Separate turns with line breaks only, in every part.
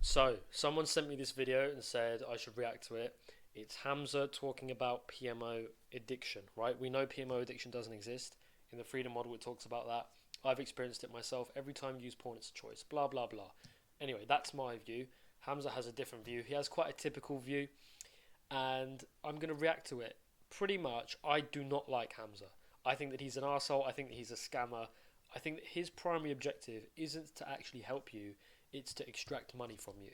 So, someone sent me this video and said I should react to it. It's Hamza talking about PMO addiction, right? We know PMO addiction doesn't exist. In the freedom model, it talks about that. I've experienced it myself. Every time you use porn, it's a choice. Blah, blah, blah. Anyway, that's my view. Hamza has a different view. He has quite a typical view, and I'm going to react to it. Pretty much, I do not like Hamza. I think that he's an arsehole. I think that he's a scammer. I think that his primary objective isn't to actually help you, it's to extract money from you.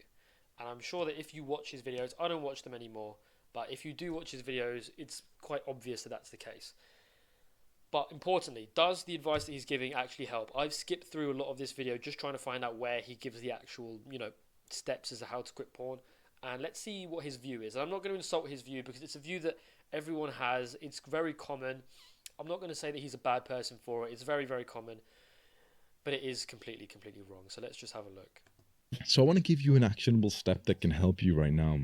And I'm sure that if you watch his videos, I don't watch them anymore, but if you do watch his videos, it's quite obvious that that's the case. But importantly, does the advice that he's giving actually help? I've skipped through a lot of this video just trying to find out where he gives the actual, steps as to how to quit porn. And let's see what his view is. And I'm not going to insult his view because it's a view that everyone has. It's very common. I'm not going to say that he's a bad person for it. It's very, very common. But it is completely, completely wrong. So let's just have a look.
So I want to give you an actionable step that can help you right now.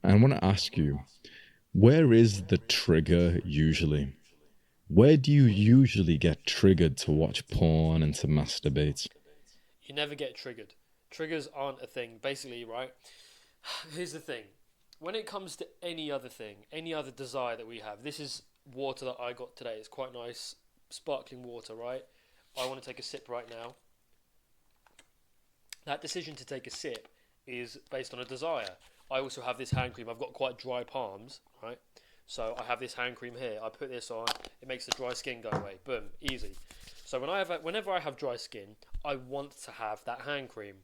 And I want to ask you, where is the trigger usually? Where do you usually get triggered to watch porn and to masturbate?
You never get triggered. Triggers aren't a thing. Basically, right? Here's the thing. When it comes to any other thing, any other desire that we have, this is water that I got today. It's quite nice, sparkling water, right? I want to take a sip right now. That decision to take a sip is based on a desire. I also have this hand cream. I've got quite dry palms, right? So I have this hand cream here. I put this on. It makes the dry skin go away. Boom, easy. So whenever I have dry skin, I want to have that hand cream.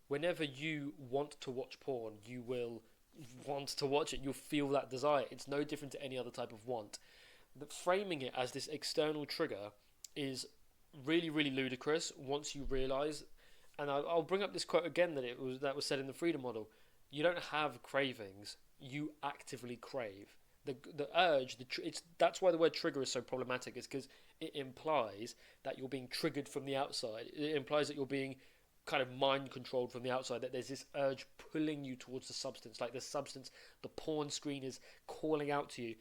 Whenever you want to watch porn, you will want to watch it. You'll feel that desire. It's no different to any other type of want. But framing it as this external trigger is really, really ludicrous once you realise. And I'll bring up this quote again that was said in the freedom model. You don't have cravings. You actively crave. The urge. That's why the word trigger is so problematic. Is because it implies that you're being triggered from the outside. It implies that you're being kind of mind controlled from the outside. That there's this urge pulling you towards the substance. Like the substance, the porn screen is calling out to you.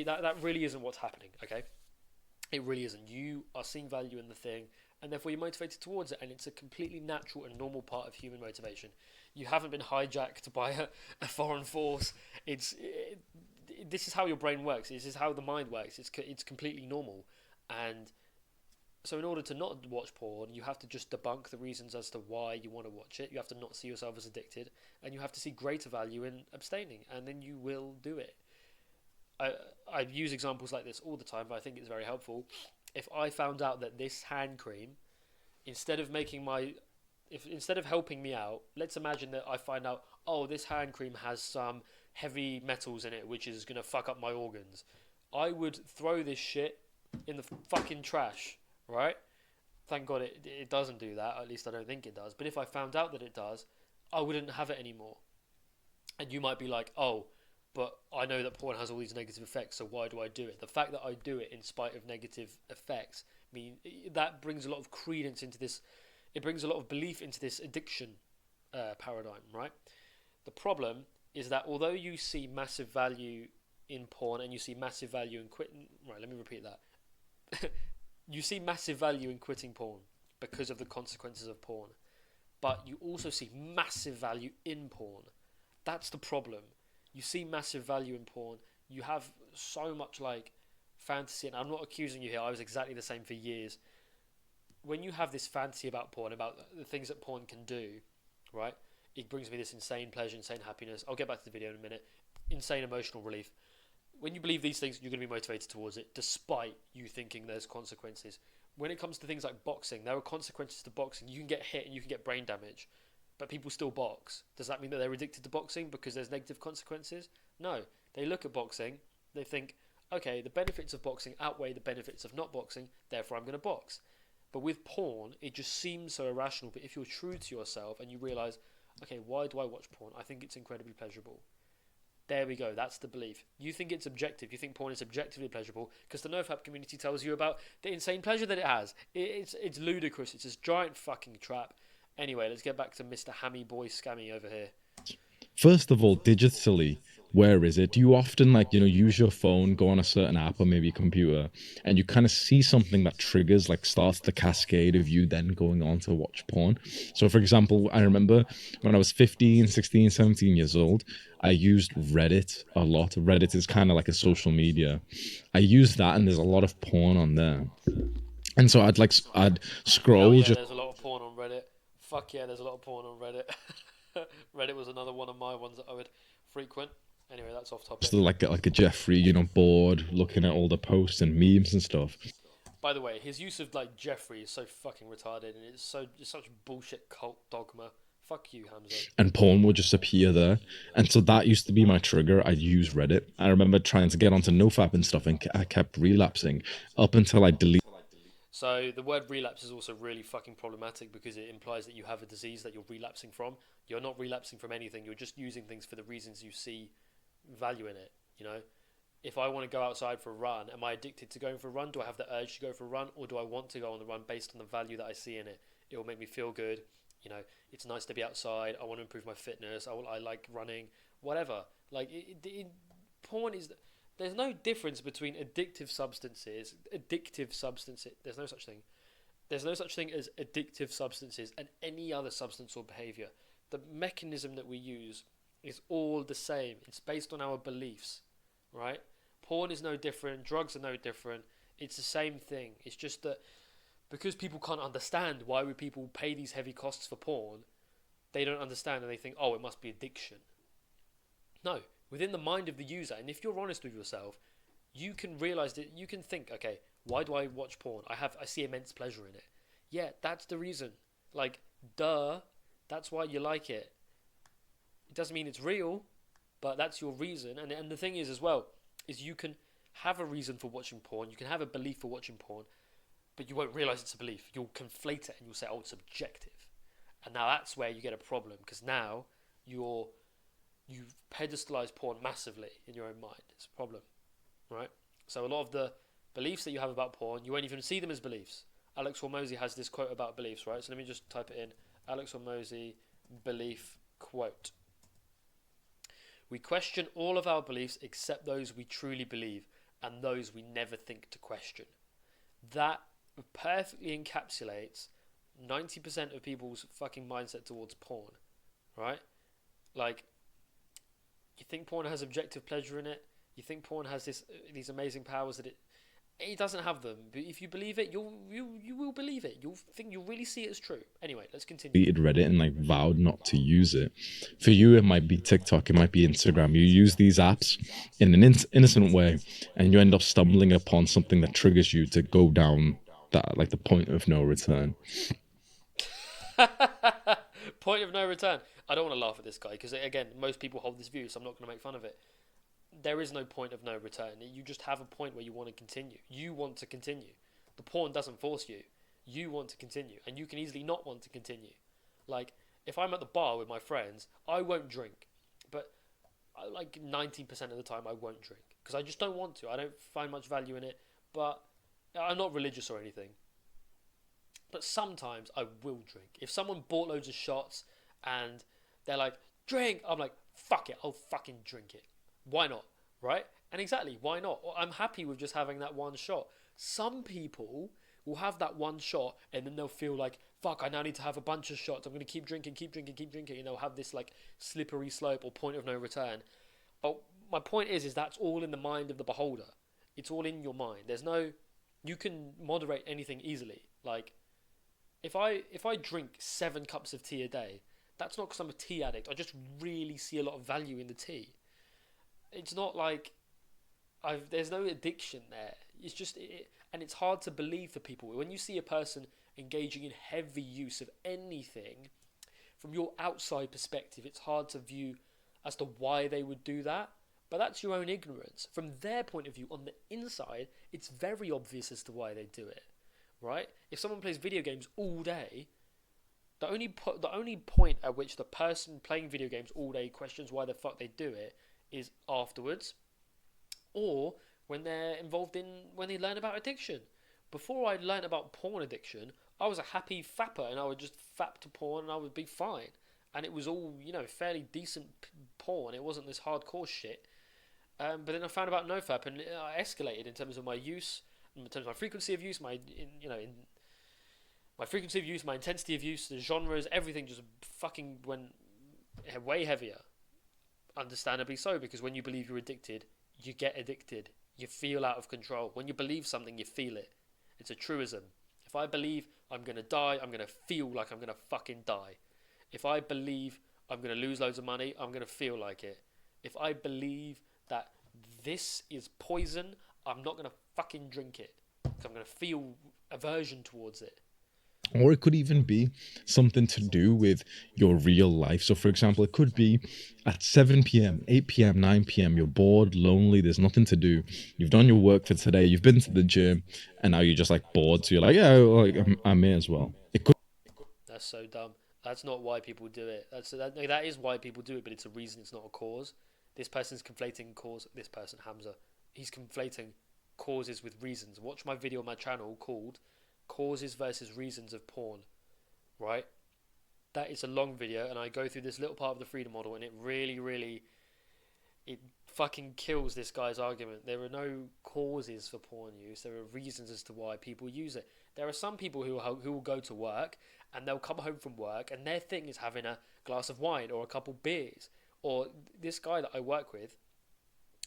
That really isn't what's happening. Okay. It really isn't. You are seeing value in the thing, and therefore you're motivated towards it, and it's a completely natural and normal part of human motivation. You haven't been hijacked by a foreign force. This is how your brain works. This is how the mind works. It's completely normal, and so in order to not watch porn, you have to just debunk the reasons as to why you want to watch it. You have to not see yourself as addicted, and you have to see greater value in abstaining, and then you will do it. I use examples like this all the time, but I think it's very helpful. If I found out that this hand cream, instead of instead of helping me out, let's imagine that I find out, oh, this hand cream has some heavy metals in it, which is gonna fuck up my organs. I would throw this shit in the fucking trash, right? Thank God it doesn't do that. At least I don't think it does. But if I found out that it does, I wouldn't have it anymore. And you might be like, oh, but I know that porn has all these negative effects, so why do I do it? The fact that I do it in spite of negative effects, that brings a lot of credence into this. It brings a lot of belief into this addiction paradigm, right? The problem is that although you see massive value in porn and you see massive value in quitting, right? Let me repeat that. You see massive value in quitting porn because of the consequences of porn, but you also see massive value in porn. That's the problem. You see massive value in porn. You have so much like fantasy, and I'm not accusing you here. I was exactly the same for years. When you have this fantasy about porn, about the things that porn can do, right? It brings me this insane pleasure, insane happiness. I'll get back to the video in a minute. Insane emotional relief. When you believe these things, you're going to be motivated towards it, despite you thinking there's consequences. When it comes to things like boxing, there are consequences to boxing. You can get hit and you can get brain damage. But people still box. Does that mean that they're addicted to boxing because there's negative consequences? No. They look at boxing, they think, okay, the benefits of boxing outweigh the benefits of not boxing, therefore I'm going to box. But with porn, it just seems so irrational. But if you're true to yourself and you realise, okay, why do I watch porn? I think it's incredibly pleasurable. There we go, that's the belief. You think it's objective, you think porn is objectively pleasurable because the NoFap community tells you about the insane pleasure that it has. It's ludicrous, it's this giant fucking trap. Anyway, let's get back to Mr. Hammy Boy Scammy over here.
First of all, digitally, where is it? Do you often like, use your phone, go on a certain app or maybe a computer, and you kind of see something that triggers, like starts the cascade of you then going on to watch porn? So, for example, I remember when I was 15, 16, 17 years old, I used Reddit a lot. Reddit is kind of like a social media. I used that, and there's a lot of porn on there. And so I'd
Hell
scroll
yeah,
just
there's a lot of porn on Reddit. Fuck yeah, there's a lot of porn on Reddit. Reddit was another one of my ones that I would frequent. Anyway, that's off topic.
like a Jeffrey, bored, looking at all the posts and memes and stuff.
By the way, his use of like Jeffrey is so fucking retarded, and it's such bullshit cult dogma. Fuck you, Hamza.
And porn would just appear there. And so that used to be my trigger. I'd use Reddit. I remember trying to get onto NoFap and stuff, and I kept relapsing up until I deleted.
So the word relapse is also really fucking problematic because it implies that you have a disease that you're relapsing from. You're not relapsing from anything. You're just using things for the reasons you see value in it. You know, if I want to go outside for a run, am I addicted to going for a run? Do I have the urge to go for a run, or do I want to go on the run based on the value that I see in it? It will make me feel good. You know, it's nice to be outside. I want to improve my fitness. I like running. Whatever. Like porn is. There's no difference between addictive substances. There's no such thing. There's no such thing as addictive substances and any other substance or behavior. The mechanism that we use is all the same. It's based on our beliefs, right? Porn is no different. Drugs are no different. It's the same thing. It's just that because people can't understand why would people pay these heavy costs for porn, they don't understand and they think, oh, it must be addiction. No, within the mind of the user, and if you're honest with yourself, you can realize that you can think, okay, why do I watch porn? I see immense pleasure in it. Yeah, that's the reason. Like, duh, that's why you like it. It doesn't mean it's real, but that's your reason. And the thing is as well, is you can have a reason for watching porn, you can have a belief for watching porn, but you won't realize it's a belief. You'll conflate it and you'll say, oh, it's subjective. And now that's where you get a problem, because now you've pedestalized porn massively in your own mind. It's a problem, right? So a lot of the beliefs that you have about porn, you won't even see them as beliefs. Alex Hormozy has this quote about beliefs, right? So let me just type it in. Alex Hormozy, belief quote. We question all of our beliefs except those we truly believe and those we never think to question. That perfectly encapsulates 90% of people's fucking mindset towards porn, right? Like, you think porn has objective pleasure in it. You think porn has these amazing powers that it doesn't have them. But if you believe it, you will believe it. You'll really see it as true. Anyway, let's continue.
Deleted Reddit and like vowed not to use it. For you, it might be TikTok, it might be Instagram. You use these apps in an innocent way, and you end up stumbling upon something that triggers you to go down that, like, the point of no return.
Point of no return. I don't want to laugh at this guy because, again, most people hold this view, so I'm not going to make fun of it. There is no point of no return. You just have a point where you want to continue. You want to continue. The porn doesn't force you. You want to continue, and you can easily not want to continue. Like, if I'm at the bar with my friends, I won't drink, but like 90% of the time I won't drink because I just don't want to. I don't find much value in it, but I'm not religious or anything. But sometimes I will drink. If someone bought loads of shots and they're like, drink, I'm like, fuck it, I'll fucking drink it. Why not? Right? And exactly, why not? I'm happy with just having that one shot. Some people will have that one shot and then they'll feel like, fuck, I now need to have a bunch of shots. I'm going to keep drinking, and they'll have this like slippery slope or point of no return. But my point is that's all in the mind of the beholder. It's all in your mind. You can moderate anything easily. Like, if I drink 7 cups of tea a day, that's not because I'm a tea addict. I just really see a lot of value in the tea. It's not like there's no addiction there. It's just and it's hard to believe for people when you see a person engaging in heavy use of anything. From your outside perspective, it's hard to view as to why they would do that. But that's your own ignorance. From their point of view, on the inside, it's very obvious as to why they do it. Right? If someone plays video games all day, the only point at which the person playing video games all day questions why the fuck they do it is afterwards, or when they're involved when they learn about addiction. Before I learned about porn addiction, I was a happy fapper and I would just fap to porn and I would be fine. and it was all fairly decent porn. It wasn't this hardcore shit. But then I found about NoFap, and I escalated in terms of my use, in terms of my frequency of use, my frequency of use, my intensity of use, the genres, everything just fucking went way heavier. Understandably so, because when you believe you're addicted, you get addicted. You feel out of control. When you believe something, you feel it. It's a truism. If I believe I'm gonna die, I'm gonna feel like I'm gonna fucking die. If I believe I'm gonna lose loads of money, I'm gonna feel like it. If I believe that this is poison, I'm not gonna fucking drink it, because I'm gonna feel aversion towards it.
Or it could even be something to do with your real life. So, for example, it could be at 7 p.m., 8 p.m., 9 p.m., you're bored, lonely, there's nothing to do. You've done your work for today, you've been to the gym, and now you're just like bored. So you're like, yeah, like, I may as well. It could.
That's so dumb. That's not why people do it. That is why people do it, but it's a reason. It's not a cause. This person's conflating cause. This person, Hamza, he's conflating causes with reasons. Watch my video on my channel called "Causes versus Reasons of Porn." Right? That is a long video, and I go through this little part of the freedom model, and it really, really, it fucking kills this guy's argument. There are no causes for porn use. There are reasons as to why people use it. There are some people who will go to work, and they'll come home from work, and their thing is having a glass of wine or a couple beers. Or this guy that I work with,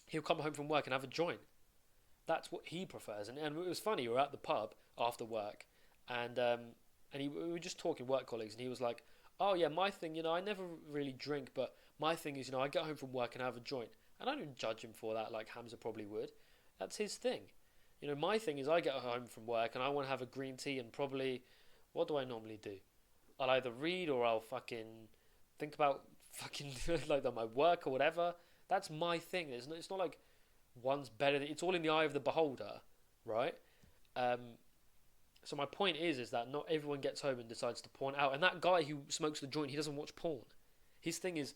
he'll come home from work and have a joint. That's what he prefers. And it was funny. We were at the pub after work, and we were just talking, work colleagues, and he was like, "Oh yeah, my thing, I never really drink, but my thing is, I get home from work and have a joint." And I don't judge him for that, like Hamza probably would. That's his thing. My thing is, I get home from work and I want to have a green tea, and probably, what do I normally do? I'll either read, or I'll fucking think about fucking like my work or whatever. That's my thing. It's not like one's better. It's all in the eye of the beholder, right? So my point is that not everyone gets home and decides to porn out. And that guy who smokes the joint, he doesn't watch porn. His thing is,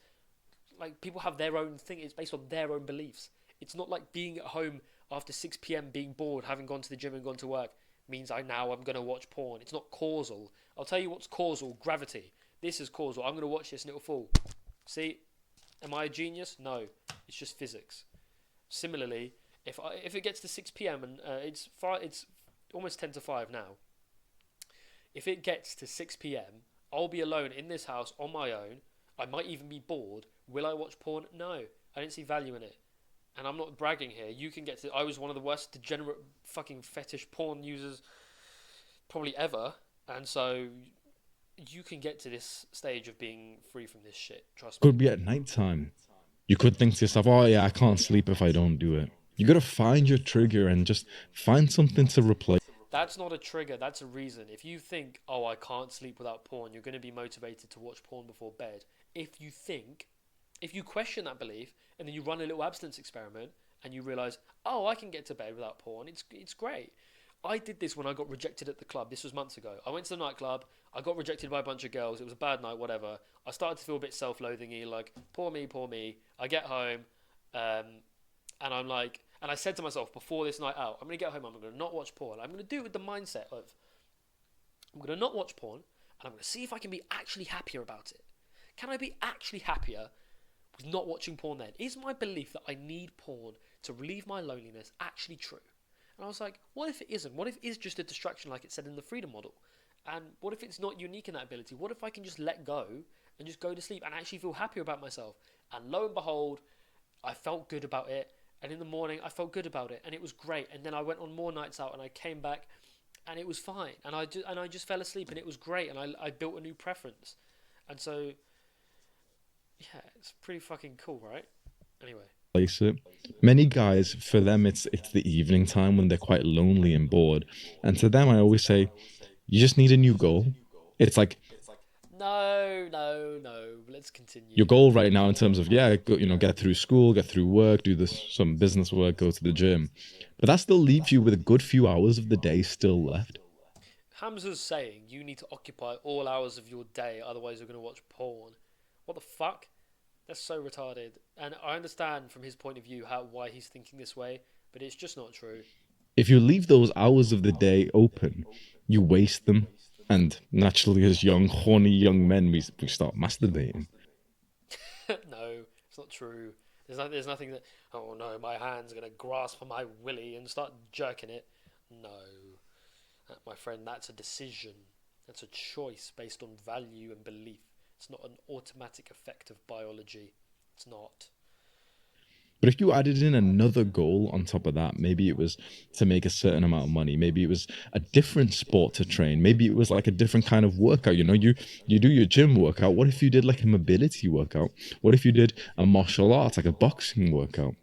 like, people have their own thing. It's based on their own beliefs. It's not like being at home after 6 p.m. being bored, having gone to the gym and gone to work, means I'm going to watch porn. It's not causal. I'll tell you what's causal: gravity. This is causal. I'm going to watch this and it'll fall. See, am I a genius? No, it's just physics. Similarly, if it gets to 6 p.m. and it's almost 10 to 5 now. If it gets to 6 p.m., I'll be alone in this house on my own. I might even be bored. Will I watch porn? No, I don't see value in it. And I'm not bragging here. You can get to. I was one of the worst degenerate fucking fetish porn users probably ever, and so you can get to this stage of being free from this shit. Trust me.
Could be at nighttime. You could think to yourself, oh yeah, I can't sleep if I don't do it. You gotta find your trigger and just find something to replace.
That's not a trigger, that's a reason. If you think, oh, I can't sleep without porn, you're going to be motivated to watch porn before bed. If you question that belief, and then you run a little abstinence experiment, and you realise, oh, I can get to bed without porn, it's great. I did this when I got rejected at the club. This was months ago. I went to the nightclub, I got rejected by a bunch of girls, it was a bad night, whatever. I started to feel a bit self-loathing-y, like, poor me. I get home, and I'm like, and I said to myself before this night out, I'm going to get home, I'm going to not watch porn. I'm going to do it with the mindset of, I'm going to not watch porn, and I'm going to see if I can be actually happier about it. Can I be actually happier with not watching porn then? Is my belief that I need porn to relieve my loneliness actually true? And I was like, what if it isn't? What if it is just a distraction like it said in the freedom model? And what if it's not unique in that ability? What if I can just let go and just go to sleep and actually feel happier about myself? And lo and behold, I felt good about it. And in the morning, I felt good about it, and it was great. And then I went on more nights out, and I came back, and it was fine. And I just fell asleep, and it was great. And I built a new preference. And so, yeah, it's pretty fucking cool, right? Anyway.
Place it. Many guys, for them, it's the evening time when they're quite lonely and bored. And to them, I always say, you just need a new goal. It's like,
No. Let's continue.
your goal right now in terms of, get through school, get through work, do some business work, go to the gym. But that still leaves you with a good few hours of the day still left.
Hamza's saying you need to occupy all hours of your day, otherwise you're going to watch porn. What the fuck? That's so retarded. And I understand from his point of view why he's thinking this way, but it's just not true.
If you leave those hours of the day open, you waste them. And naturally, as young, horny young men, we start masturbating.
No, it's not true. There's nothing that. Oh no, my hand's gonna grasp my willy and start jerking it. No, my friend, that's a decision. That's a choice based on value and belief. It's not an automatic effect of biology. It's not.
But if you added in another goal on top of that, maybe it was to make a certain amount of money, maybe it was a different sport to train, maybe it was like a different kind of workout. You do your gym workout. What if you did like a mobility workout? What if you did a martial arts, like a boxing workout?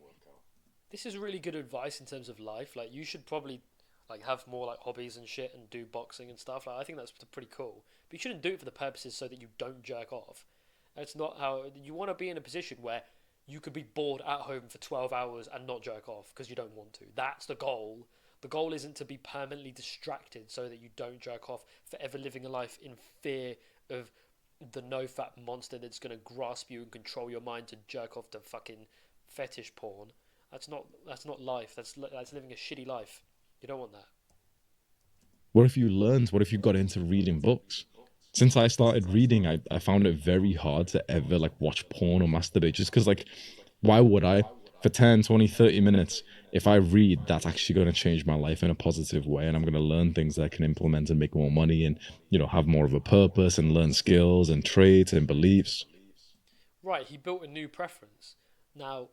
This is really good advice in terms of life. Like you should probably like have more like hobbies and shit and do boxing and stuff. Like I think that's pretty cool. But you shouldn't do it for the purposes so that you don't jerk off. That's not how you want to be in a position where you could be bored at home for 12 hours and not jerk off because you don't want to. That's the goal. The goal isn't to be permanently distracted so that you don't jerk off, forever living a life in fear of the no fat monster that's going to grasp you and control your mind to jerk off to fucking fetish porn. That's not life. That's living a shitty life. You don't want that.
What if you learned? What if you got into reading books? Since I started reading, I found it very hard to ever like watch porn or masturbate just because like why would I for 10, 20, 30 minutes if I read that's actually going to change my life in a positive way and I'm going to learn things that I can implement and make more money and have more of a purpose and learn skills and traits and beliefs.
Right, he built a new preference. Now,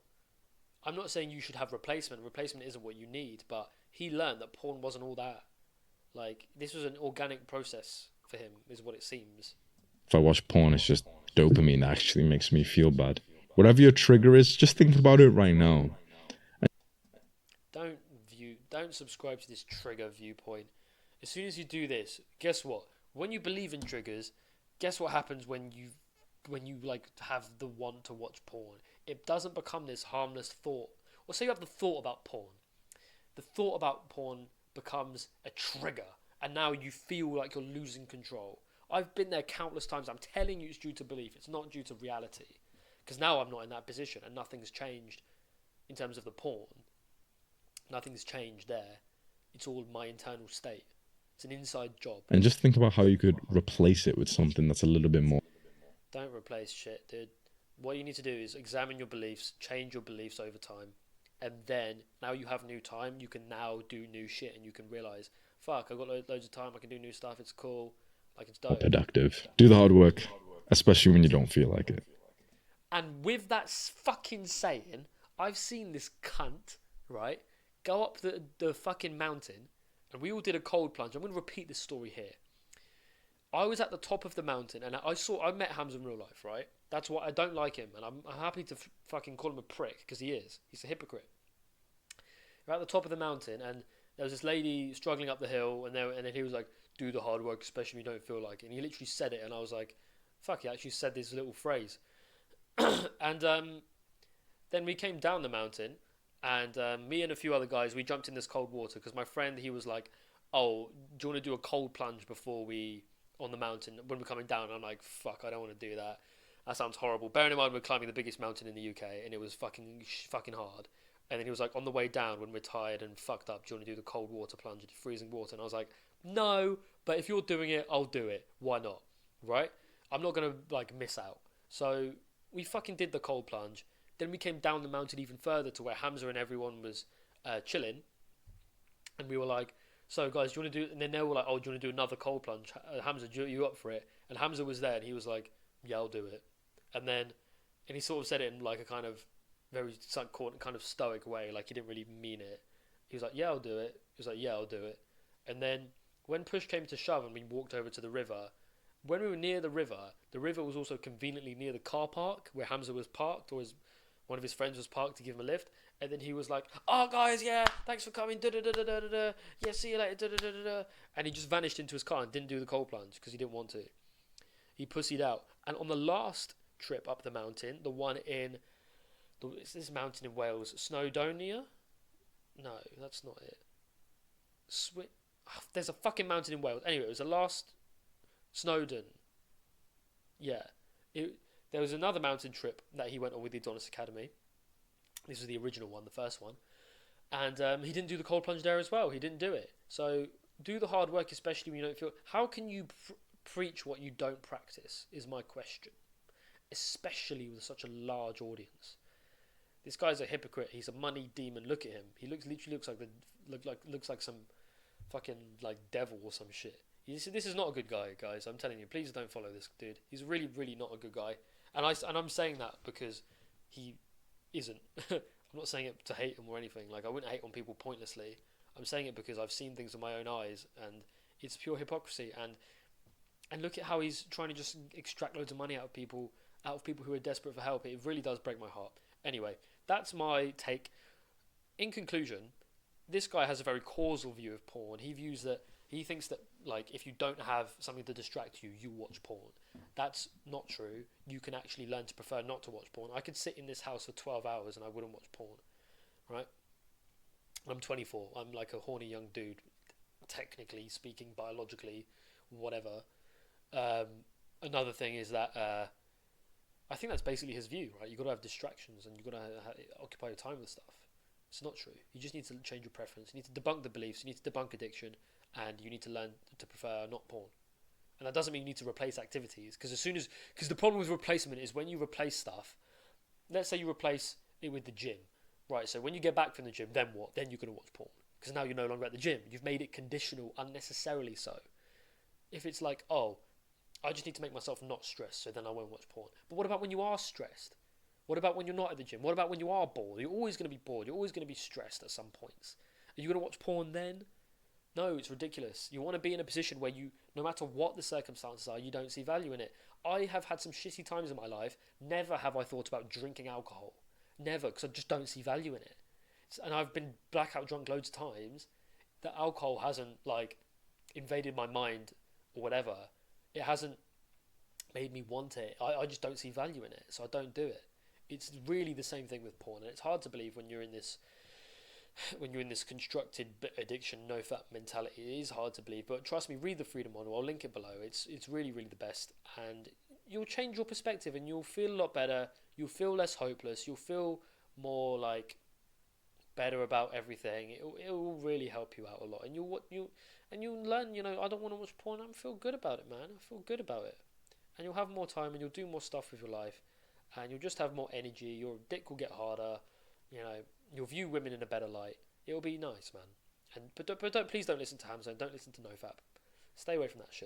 I'm not saying you should have replacement. Replacement isn't what you need, but he learned that porn wasn't all that. Like this was an organic process for him, is what it seems.
If I watch porn, it's just dopamine that actually makes me feel bad. Whatever your trigger is, just think about it right now.
Don't subscribe to this trigger viewpoint. As soon as you do this, guess what? When you believe in triggers, guess what happens when you like have the want to watch porn? It doesn't become this harmless thought. Or say you have the thought about porn. The thought about porn becomes a trigger, and now you feel like you're losing control. I've been there countless times. I'm telling you, it's due to belief. It's not due to reality. Because now I'm not in that position, and nothing's changed in terms of the porn. Nothing's changed there. It's all my internal state. It's an inside job.
And just think about how you could replace it with something that's a little bit more.
Don't replace shit, dude. What you need to do is examine your beliefs, change your beliefs over time, and then now you have new time. You can now do new shit, and you can realize, fuck, I've got loads of time. I can do new stuff. It's cool. Like it's dope.
Productive. Do the hard work, especially when you don't feel like it.
And with that fucking saying, I've seen this cunt, right, go up the fucking mountain, and we all did a cold plunge. I'm going to repeat this story here. I was at the top of the mountain, and I met Hamza in real life, right? That's why I don't like him, and I'm happy to fucking call him a prick, because he is. He's a hypocrite. We're at the top of the mountain, and there was this lady struggling up the hill, and then he was like, do the hard work, especially if you don't feel like it. And he literally said it, and I was like, fuck, he actually said this little phrase. And then we came down the mountain, and me and a few other guys, we jumped in this cold water, because my friend, he was like, oh, do you want to do a cold plunge before we, on the mountain, when we're coming down? And I'm like, fuck, I don't want to do that. That sounds horrible. Bearing in mind we're climbing the biggest mountain in the UK, and it was fucking hard. And then he was like, on the way down, when we're tired and fucked up, do you want to do the cold water plunge into freezing water? And I was like, no, but if you're doing it, I'll do it. Why not? Right? I'm not going to, like, miss out. So we fucking did the cold plunge. Then we came down the mountain even further to where Hamza and everyone was chilling. And we were like, so guys, do you want to do... And then they were like, oh, do you want to do another cold plunge? Hamza, you up for it? And Hamza was there, and he was like, yeah, I'll do it. And he sort of said it in like a kind of very kind of stoic way, like he didn't really mean it. He was like, yeah, I'll do it. He was like, yeah, I'll do it. And then when push came to shove and we walked over to the river, when we were near the river was also conveniently near the car park where Hamza was parked, or one of his friends was parked to give him a lift. And then he was like, oh guys, yeah, thanks for coming, da-da-da-da-da-da, yeah, see you later, da-da-da-da-da. And he just vanished into his car and didn't do the cold plunge because he didn't want to. He pussied out. And on the last trip up the mountain, the one in, is this mountain in Wales, Snowdonia? No, that's not it. There's a fucking mountain in Wales. Anyway, it was the last Snowdon. Yeah. There was another mountain trip that he went on with the Adonis Academy. This was the original one, the first one. And he didn't do the cold plunge there as well. He didn't do it. So do the hard work, especially when you don't feel. How can you preach what you don't practice? Is my question, especially with such a large audience. This guy's a hypocrite. He's a money demon. Look at him. He literally looks like some fucking like devil or some shit. You see, this is not a good guy, guys. I'm telling you. Please don't follow this dude. He's really, really not a good guy. And I'm saying that because he isn't. I'm not saying it to hate him or anything. Like, I wouldn't hate on people pointlessly. I'm saying it because I've seen things with my own eyes, and it's pure hypocrisy. And look at how he's trying to just extract loads of money out of people who are desperate for help. It really does break my heart. Anyway, that's my take. In conclusion, this guy has a very causal view of porn. He thinks that, like, if you don't have something to distract you, you watch porn. That's not true. You can actually learn to prefer not to watch porn. I could sit in this house for 12 hours and I wouldn't watch porn, right? I'm 24. I'm like a horny young dude, technically speaking, biologically, whatever. Another thing is that I think that's basically his view, right? You've got to have distractions and you've got to occupy your time with stuff. It's not true. You just need to change your preference. You need to debunk the beliefs. You need to debunk addiction, and you need to learn to prefer not porn. And that doesn't mean you need to replace activities, because the problem with replacement is when you replace stuff. Let's say you replace it with the gym, right? So when you get back from the gym, then what? Then you're going to watch porn, because now you're no longer at the gym. You've made it conditional unnecessarily. So if it's like, oh, I just need to make myself not stressed, so then I won't watch porn. But what about when you are stressed? What about when you're not at the gym? What about when you are bored? You're always going to be bored. You're always going to be stressed at some points. Are you going to watch porn then? No, it's ridiculous. You want to be in a position where you, no matter what the circumstances are, you don't see value in it. I have had some shitty times in my life. Never have I thought about drinking alcohol. Never, because I just don't see value in it. And I've been blackout drunk loads of times. That alcohol hasn't, like, invaded my mind or whatever. It hasn't made me want it. I just don't see value in it, so I don't do it. It's really the same thing with porn, and it's hard to believe when you're in this constructed addiction, no fap mentality. It is hard to believe, but trust me, read the Freedom Model. I'll link it below. It's really, really the best, and you'll change your perspective, and you'll feel a lot better. You'll feel less hopeless. You'll feel more like better about everything. It'll really help you out a lot, and you'll learn. I don't want to watch porn. I feel good about it, man. I feel good about it, and you'll have more time, and you'll do more stuff with your life, and you'll just have more energy. Your dick will get harder. You'll view women in a better light. It'll be nice, man. But please don't listen to Hamza. And don't listen to NoFap. Stay away from that shit.